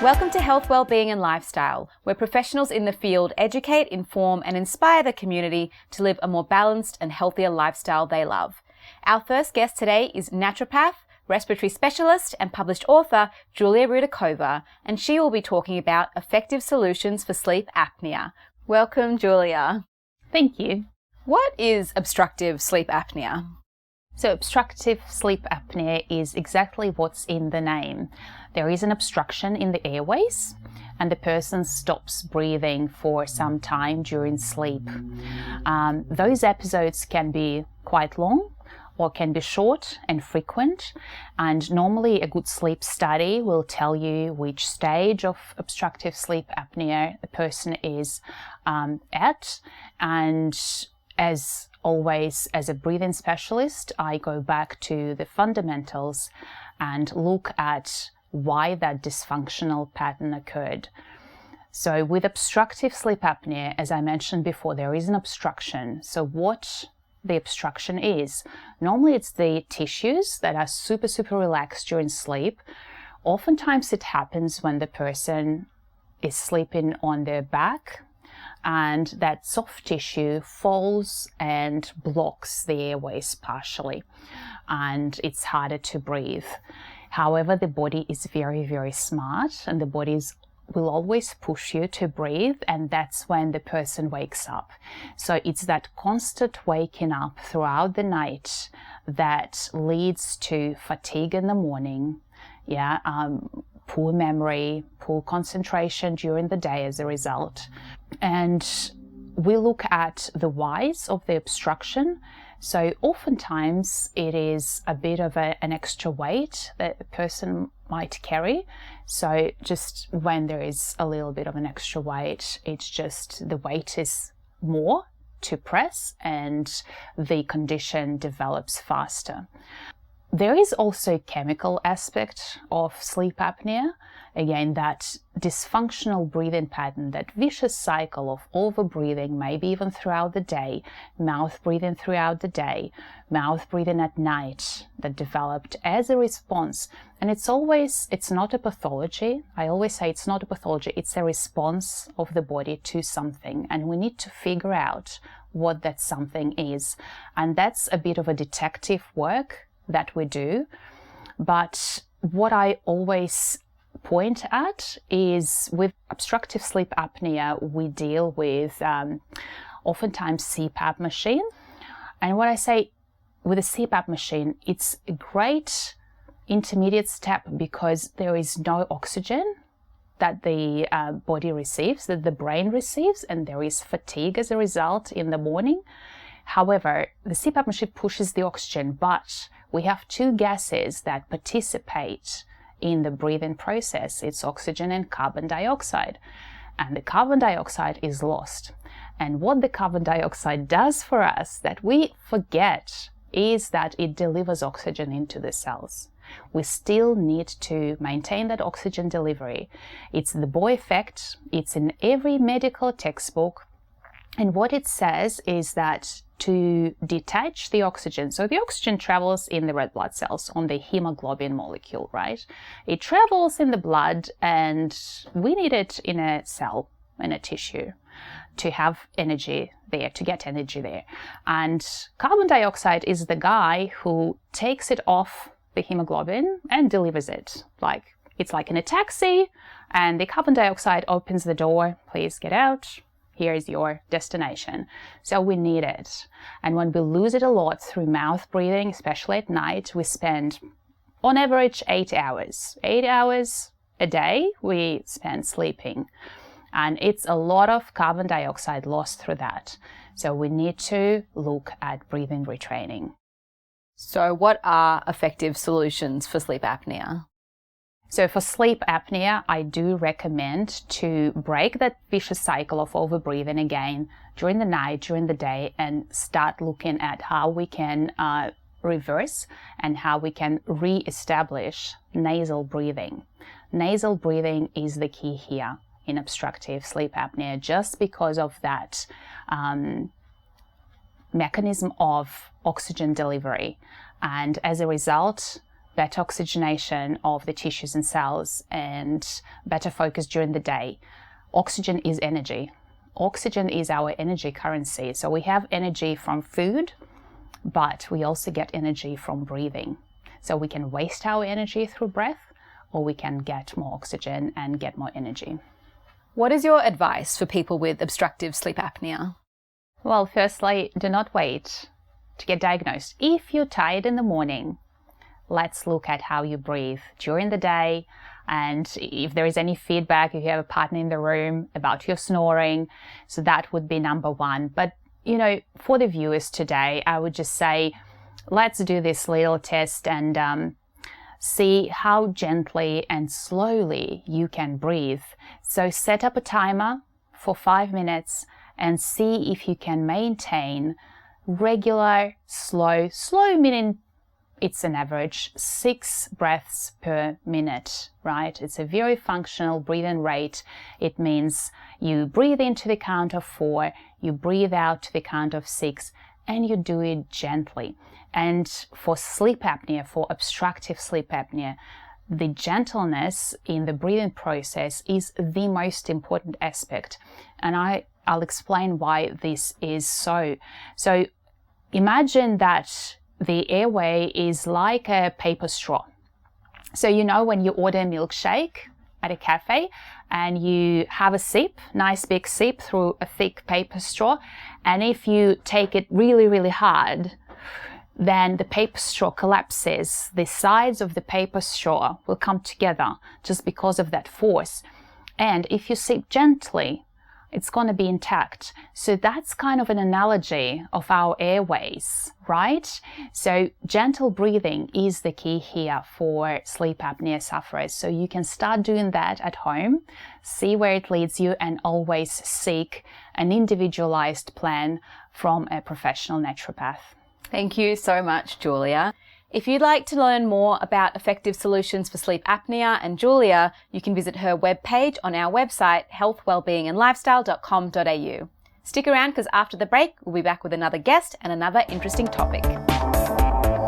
Welcome to Health, Wellbeing and Lifestyle, where professionals in the field educate, inform and inspire the community to live a more balanced and healthier lifestyle they love. Our first guest today is Naturopath, Respiratory Specialist and Published Author Julia Rudakova, and she will be talking about effective solutions for sleep apnea. Welcome, Julia. Thank you. What is obstructive sleep apnea? So obstructive sleep apnea is exactly what's in the name. There is an obstruction in the airways and the person stops breathing for some time during sleep. Those episodes can be quite long or can be short and frequent, and normally a good sleep study will tell you which stage of obstructive sleep apnea the person is at. And as always, as a breathing specialist, I go back to the fundamentals and look at why that dysfunctional pattern occurred. So with obstructive sleep apnea, as I mentioned before, there is an obstruction. So what the obstruction is, normally it's the tissues that are super relaxed during sleep. Oftentimes it happens when the person is sleeping on their back, and that soft tissue falls and blocks the airways partially, and it's harder to breathe. However, the body is very smart, and the body will always push you to breathe, and that's when the person wakes up. So it's that constant waking up throughout the night that leads to fatigue in the morning, poor memory, poor concentration during the day as a result. And we look at the whys of the obstruction. So oftentimes it is a bit of an extra weight that a person might carry. So just when there is a little bit of an extra weight, it's just the weight is more to press and the condition develops faster. There is also a chemical aspect of sleep apnea. Again, that dysfunctional breathing pattern, that vicious cycle of over-breathing, maybe even throughout the day, mouth breathing throughout the day, mouth breathing at night, that developed as a response. And it's not a pathology. I always say it's not a pathology, it's a response of the body to something. And we need to figure out what that something is. And that's a bit of a detective work that we do. But what I always point at is with obstructive sleep apnea, we deal with oftentimes CPAP machine. And what I say with a CPAP machine, it's a great intermediate step because there is no oxygen that the body receives, that the brain receives, and there is fatigue as a result in the morning. However, the CPAP machine pushes the oxygen, but we have two gases that participate in the breathing process. It's oxygen and carbon dioxide. And the carbon dioxide is lost. And what the carbon dioxide does for us that we forget is that it delivers oxygen into the cells. We still need to maintain that oxygen delivery. It's the Boy effect. It's in every medical textbook. And what it says is that to detach the oxygen, so the oxygen travels in the red blood cells on the hemoglobin molecule, right? It travels in the blood and we need it in a cell, in a tissue, to have energy there, to get energy there. And carbon dioxide is the guy who takes it off the hemoglobin and delivers it. It's like in a taxi, and the carbon dioxide opens the door, please get out. Here is your destination. So we need it. And when we lose it a lot through mouth breathing, especially at night, we spend on average 8 hours. 8 hours a day we spend sleeping. And it's a lot of carbon dioxide lost through that. So we need to look at breathing retraining. So what are effective solutions for sleep apnea? So for sleep apnea, I do recommend to break that vicious cycle of overbreathing again during the night, during the day, and start looking at how we can reverse and how we can re-establish nasal breathing. Nasal breathing is the key here in obstructive sleep apnea, just because of that mechanism of oxygen delivery. And as a result, better oxygenation of the tissues and cells, and better focus during the day. Oxygen is energy. Oxygen is our energy currency. So we have energy from food, but we also get energy from breathing. So we can waste our energy through breath, or we can get more oxygen and get more energy. What is your advice for people with obstructive sleep apnea? Well, firstly, do not wait to get diagnosed. If you're tired in the morning, let's look at how you breathe during the day. And if there is any feedback, if you have a partner in the room about your snoring, so that would be number one. But, for the viewers today, I would just say, let's do this little test and see how gently and slowly you can breathe. So set up a timer for 5 minutes and see if you can maintain regular, slow meaning it's an average 6 breaths per minute, right? It's a very functional breathing rate. It means you breathe into the count of 4, you breathe out to the count of 6, and you do it gently. And for sleep apnea, for obstructive sleep apnea, the gentleness in the breathing process is the most important aspect. And I'll explain why this is so. So imagine that the airway is like a paper straw. So when you order a milkshake at a cafe and you have a sip, nice big sip through a thick paper straw, and if you take it really, really hard, then the paper straw collapses. The sides of the paper straw will come together just because of that force. And if you sip gently, it's going to be intact. So that's kind of an analogy of our airways, right? So gentle breathing is the key here for sleep apnea sufferers. So you can start doing that at home, see where it leads you, and always seek an individualized plan from a professional naturopath. Thank you so much, Julia. If you'd like to learn more about effective solutions for sleep apnea and Julia, you can visit her webpage on our website, healthwellbeingandlifestyle.com.au. Stick around because after the break, we'll be back with another guest and another interesting topic.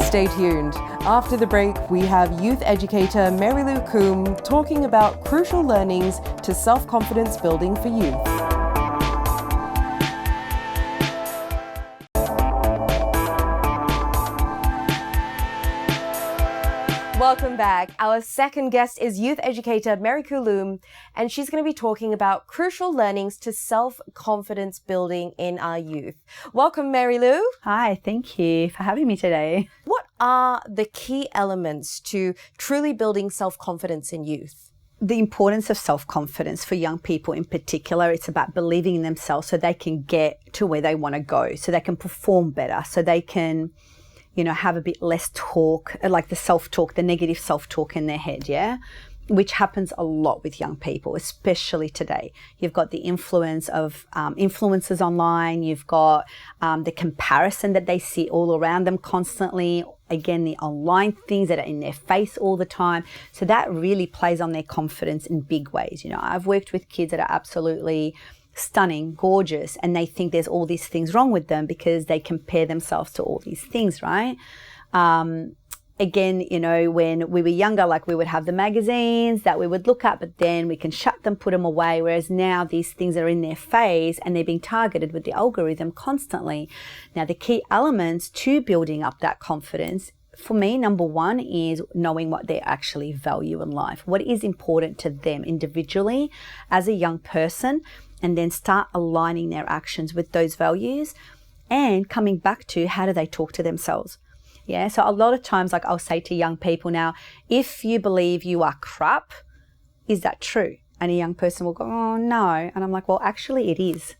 Stay tuned. After the break, we have youth educator Marilou Coombe talking about crucial learnings to self-confidence building for youth. Welcome back. Our second guest is youth educator Marilou Coombe, and she's going to be talking about crucial learnings to self-confidence building in our youth. Welcome, Marilou. Hi, thank you for having me today. What are the key elements to truly building self-confidence in youth? The importance of self-confidence for young people in particular, it's about believing in themselves so they can get to where they want to go, so they can perform better, so they can have a bit less talk, like the self-talk, the negative self-talk in their head, yeah? Which happens a lot with young people, especially today. You've got the influence of influencers online. You've got the comparison that they see all around them constantly. Again, the online things that are in their face all the time. So that really plays on their confidence in big ways. I've worked with kids that are absolutely stunning, gorgeous, and they think there's all these things wrong with them because they compare themselves to all these things, right? Again, when we were younger, like we would have the magazines that we would look at, but then we can shut them, put them away. Whereas now these things are in their face and they're being targeted with the algorithm constantly. Now, the key elements to building up that confidence, for me, number one is knowing what they actually value in life. What is important to them individually as a young person, and then start aligning their actions with those values and coming back to how do they talk to themselves. Yeah, so a lot of times, like I'll say to young people now, if you believe you are crap, is that true? And a young person will go, oh no. And I'm like, well, actually it is.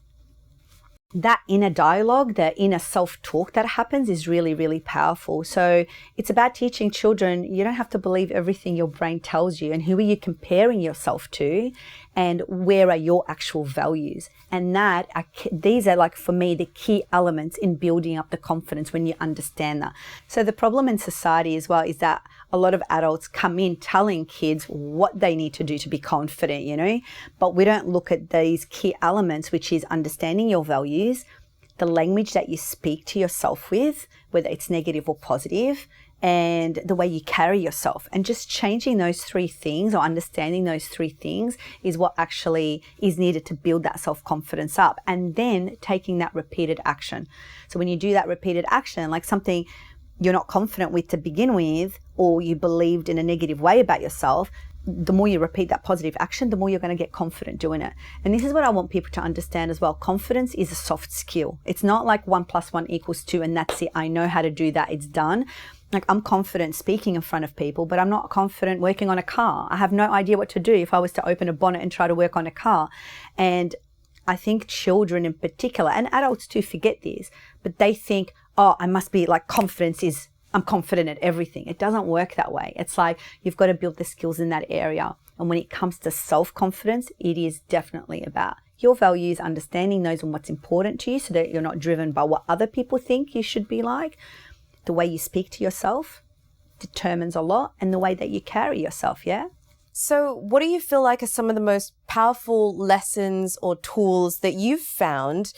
That inner dialogue, that inner self-talk that happens is really, really powerful. So it's about teaching children, you don't have to believe everything your brain tells you, and who are you comparing yourself to, and where are your actual values. And these are, like, for me, the key elements in building up the confidence when you understand that. So the problem in society as well is that a lot of adults come in telling kids what they need to do to be confident, but we don't look at these key elements, which is understanding your values, the language that you speak to yourself with, whether it's negative or positive, and the way you carry yourself. And just changing those 3 things or understanding those 3 things is what actually is needed to build that self-confidence up, and then taking that repeated action. So when you do that repeated action, like something you're not confident with to begin with, or you believed in a negative way about yourself, the more you repeat that positive action, the more you're going to get confident doing it. And this is what I want people to understand as well. Confidence is a soft skill. It's not like 1 + 1 = 2 and that's it. I know how to do that. It's done. Like, I'm confident speaking in front of people, but I'm not confident working on a car. I have no idea what to do if I was to open a bonnet and try to work on a car. And I think children in particular, and adults too, forget this, but they think, oh, I must be like, I'm confident at everything. It doesn't work that way. It's like, you've got to build the skills in that area. And when it comes to self-confidence, it is definitely about your values, understanding those and what's important to you, so that you're not driven by what other people think you should be like. The way you speak to yourself determines a lot, and the way that you carry yourself, yeah? So what do you feel like are some of the most powerful lessons or tools that you've found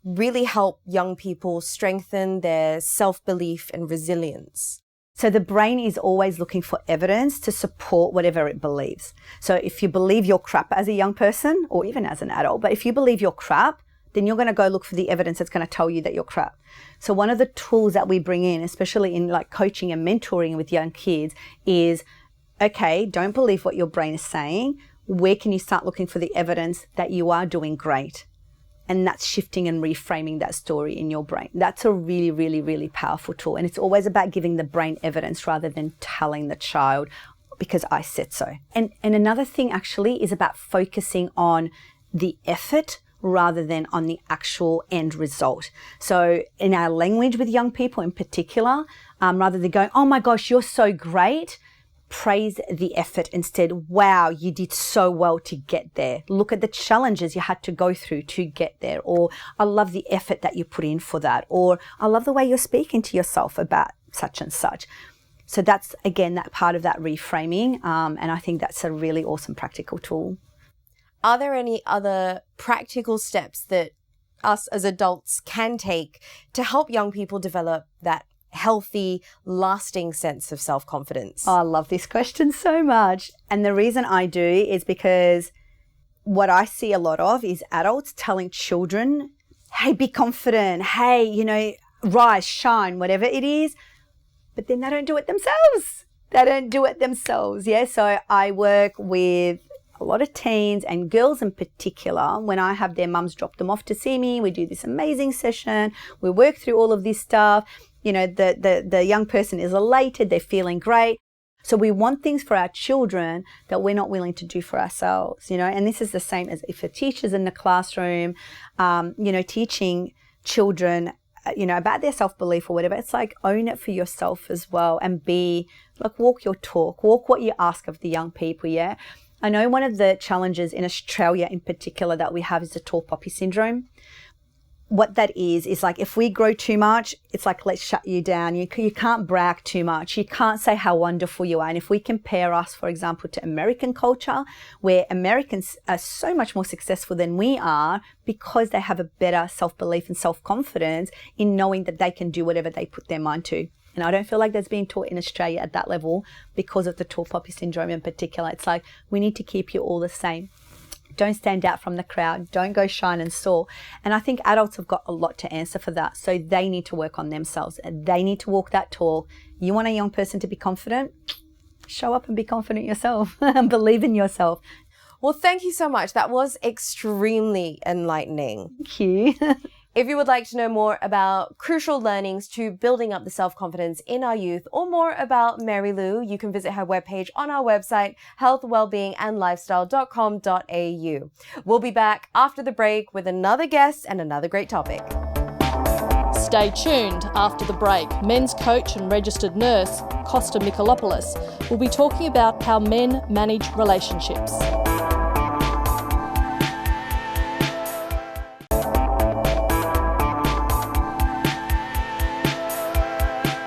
really help young people strengthen their self-belief and resilience? So the brain is always looking for evidence to support whatever it believes. So if you believe you're crap as a young person, or even as an adult, but if you believe you're crap, then you're going to go look for the evidence that's going to tell you that you're crap. So one of the tools that we bring in, especially in like coaching and mentoring with young kids, is, okay, don't believe what your brain is saying. Where can you start looking for the evidence that you are doing great? And that's shifting and reframing that story in your brain. That's a really, really, really powerful tool. And it's always about giving the brain evidence rather than telling the child, because I said so. And another thing actually is about focusing on the effort rather than on the actual end result. So in our language with young people in particular, rather than going, oh my gosh, you're so great, praise the effort instead. Wow, you did so well to get there. Look at the challenges you had to go through to get there. Or I love the effort that you put in for that. Or I love the way you're speaking to yourself about such and such. So that's, again, that part of that reframing. And I think that's a really awesome practical tool. Are there any other practical steps that us as adults can take to help young people develop that healthy, lasting sense of self-confidence? Oh, I love this question so much. And the reason I do is because what I see a lot of is adults telling children, hey, be confident. Hey, you know, rise, shine, whatever it is. But then they don't do it themselves. Yeah. So I work with a lot of teens and girls in particular. When I have their mums drop them off to see me, we do this amazing session. We work through all of this stuff. You know, the young person is elated, they're feeling great. So we want things for our children that we're not willing to do for ourselves, you know, and this is the same as if a teacher's in the classroom, you know, teaching children, you know, about their self-belief or whatever. It's like, own it for yourself as well, and be like, walk your talk, walk what you ask of the young people, yeah? I know one of the challenges in Australia in particular that we have is the tall poppy syndrome. What that is like, if we grow too much, it's like, let's shut you down. You can't brag too much. You can't say how wonderful you are. And if we compare us, for example, to American culture, where Americans are so much more successful than we are because they have a better self-belief and self-confidence in knowing that they can do whatever they put their mind to. And I don't feel like that's being taught in Australia at that level because of the tall poppy syndrome in particular. It's like, we need to keep you all the same. Don't stand out from the crowd. Don't go shine and soar. And I think adults have got a lot to answer for that. So they need to work on themselves. They need to walk that talk. You want a young person to be confident? Show up and be confident yourself and believe in yourself. Well, thank you so much. That was extremely enlightening. Thank you. If you would like to know more about crucial learnings to building up the self-confidence in our youth, or more about Marilou, you can visit her webpage on our website, healthwellbeingandlifestyle.com.au. We'll be back after the break with another guest and another great topic. Stay tuned. After the break, men's coach and registered nurse, Kosta Michalopoulos, will be talking about how men manage relationships.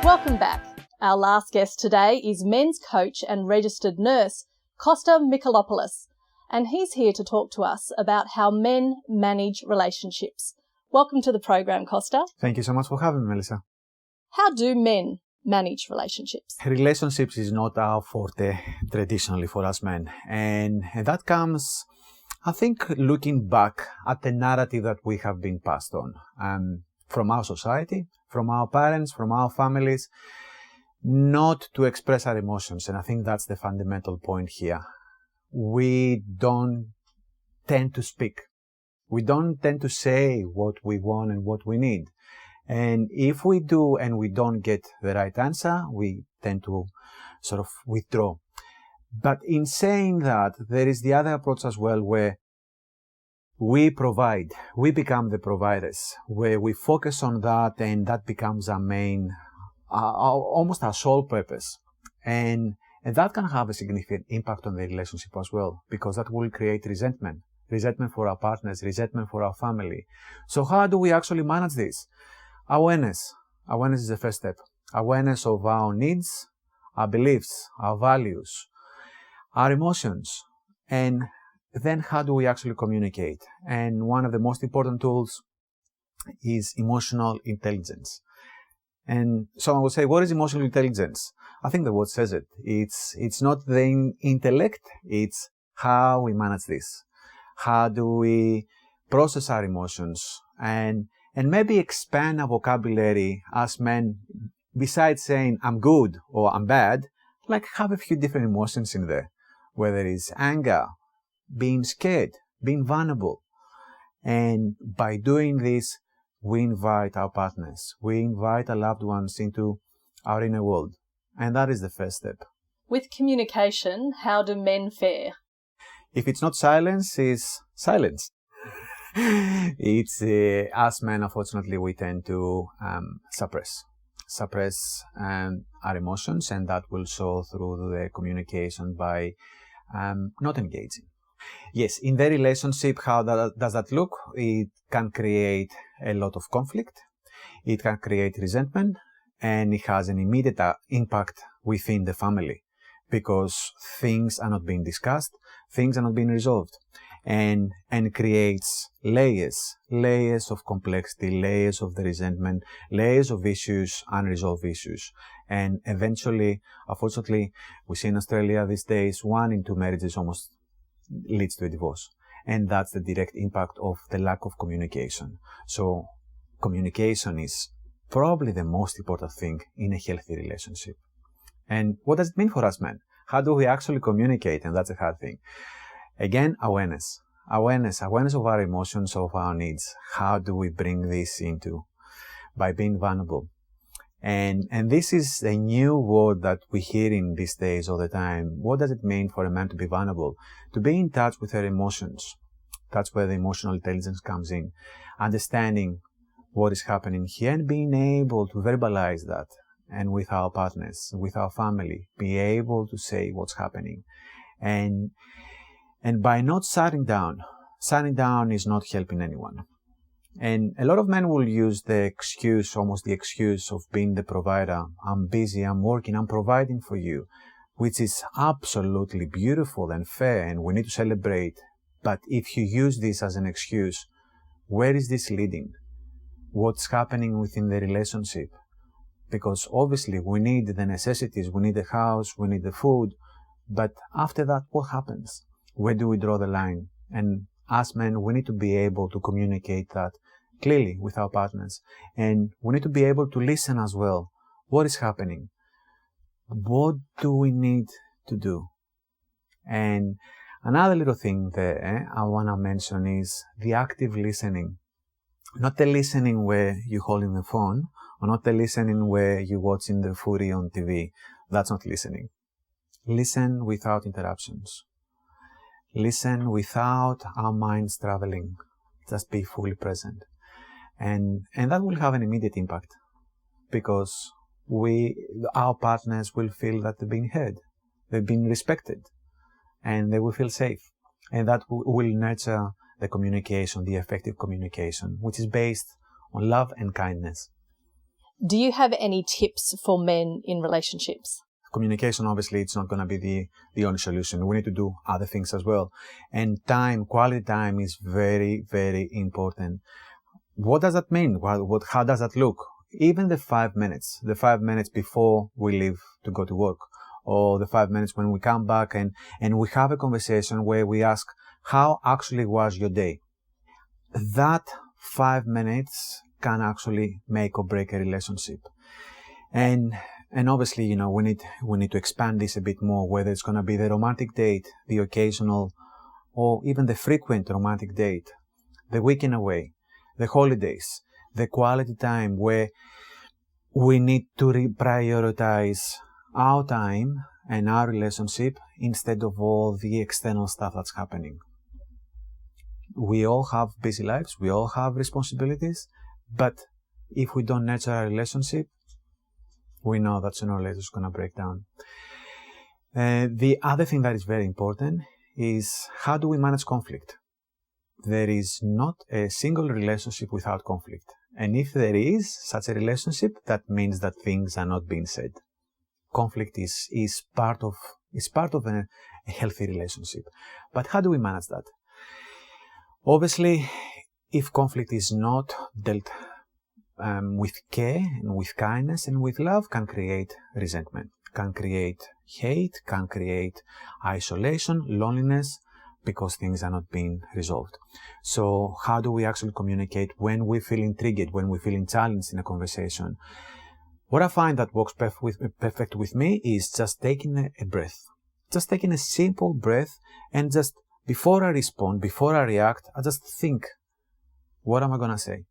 Welcome back. Our last guest today is men's coach and registered nurse, Kosta Michalopoulos, and he's here to talk to us about how men manage relationships. Welcome to the program, Kosta. Thank you so much for having me, Melissa. How do men manage relationships? Relationships is not our forte traditionally for us men. And that comes, I think, looking back at the narrative that we have been passed on from our society, from our parents, from our families, not to express our emotions. And I think that's the fundamental point here. We don't tend to speak. We don't tend to say what we want and what we need. And if we do and we don't get the right answer, we tend to sort of withdraw. But in saying that, there is the other approach as well where we provide, we become the providers, where we focus on that and that becomes our main, almost our sole purpose. And that can have a significant impact on the relationship as well, because that will create resentment for our partners, resentment for our family. So how do we actually manage this? Awareness. Awareness is the first step. Awareness of our needs, our beliefs, our values, our emotions. And then how do we actually communicate? And one of the most important tools is emotional intelligence. And someone will say, what is emotional intelligence? I think the word says it. It's not the intellect, it's how we manage this. How do we process our emotions and maybe expand our vocabulary as men, besides saying I'm good or I'm bad, like have a few different emotions in there, whether it's anger, being scared, being vulnerable. And by doing this, we invite our partners, we invite our loved ones into our inner world. And that is the first step. With communication, how do men fare? If it's not silence, it's silence. It's us men, unfortunately, we tend to suppress our emotions, and that will show through the communication by not engaging. Yes, in the relationship, how does that look? It can create a lot of conflict. It can create resentment, and it has an immediate impact within the family because things are not being discussed, things are not being resolved, and creates layers of complexity, layers of the resentment, layers of issues, unresolved issues. And eventually, unfortunately, we see in Australia these days, 1 in 2 marriages almost leads to a divorce. And that's the direct impact of the lack of communication. So communication is probably the most important thing in a healthy relationship. And what does it mean for us men? How do we actually communicate? And that's a hard thing. Again, awareness of our emotions, of our needs. How do we bring this into? By being vulnerable. And this is a new word that we hear in these days all the time. What does it mean for a man to be vulnerable? To be in touch with her emotions. That's where the emotional intelligence comes in. Understanding what is happening here and being able to verbalize that. And with our partners, with our family, be able to say what's happening. And by not shutting down is not helping anyone. And a lot of men will use the excuse of being the provider. I'm busy, I'm working, I'm providing for you, which is absolutely beautiful and fair, and we need to celebrate. But if you use this as an excuse, where is this leading? What's happening within the relationship? Because obviously we need the necessities, we need the house, we need the food, but after that, what happens? Where do we draw the line? And as men, we need to be able to communicate that clearly with our partners. And we need to be able to listen as well. What is happening? What do we need to do? And another little thing there I want to mention is the active listening. Not the listening where you're holding the phone, or not the listening where you're watching the footy on TV. That's not listening. Listen without interruptions. Listen without our minds traveling. Just be fully present. And that will have an immediate impact because our partners will feel that they've been heard, they've been respected, and they will feel safe. And that will nurture the communication, the effective communication, which is based on love and kindness. Do you have any tips for men in relationships? Communication, obviously, it's not going to be the only solution. We need to do other things as well. And quality time is very, very important. what does that mean? How does that look? Even the 5 minutes before we leave to go to work, or the 5 minutes when we come back and we have a conversation where we ask, how actually was your day? That 5 minutes can actually make or break a relationship. And obviously, you know, we need to expand this a bit more, whether it's going to be the romantic date, the occasional, or even the frequent romantic date, the weekend away, the holidays, the quality time where we need to prioritize our time and our relationship instead of all the external stuff that's happening. We all have busy lives, we all have responsibilities, but if we don't nurture our relationship, we know that sooner or later it's going to break down. The other thing that is very important is, how do we manage conflict? There is not a single relationship without conflict. And if there is such a relationship, that means that things are not being said. Conflict is part of a healthy relationship. But how do we manage that? Obviously, if conflict is not dealt with care and with kindness and with love, can create resentment, can create hate, can create isolation, loneliness, because things are not being resolved. So how do we actually communicate when we feel intrigued, when we feel challenged in a conversation? What I find that works perfect with me is just taking a breath, just taking a simple breath, and just before I respond, before I react, I just think, what am I going to say?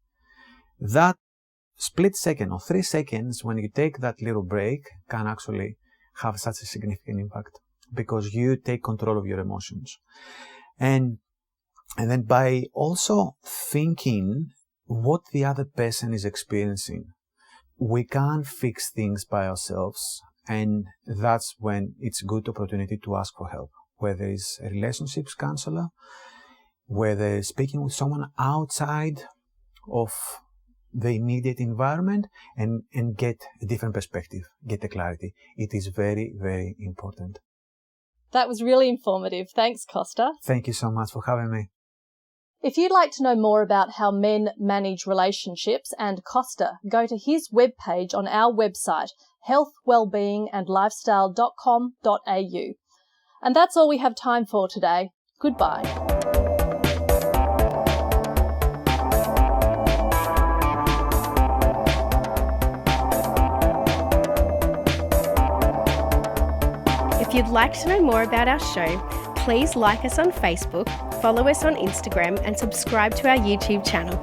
That split second or 3 seconds, when you take that little break, can actually have such a significant impact, because you take control of your emotions. And then by also thinking what the other person is experiencing, we can't fix things by ourselves. And that's when it's a good opportunity to ask for help, whether it's a relationships counselor, whether speaking with someone outside of the immediate environment, and get a different perspective, get a clarity. It is very, very important. That was really informative. Thanks, Kosta. Thank you so much for having me. If you'd like to know more about how men manage relationships and Kosta, go to his webpage on our website, healthwellbeingandlifestyle.com.au. And that's all we have time for today. Goodbye. If you'd like to know more about our show, please like us on Facebook, follow us on Instagram, and subscribe to our YouTube channel.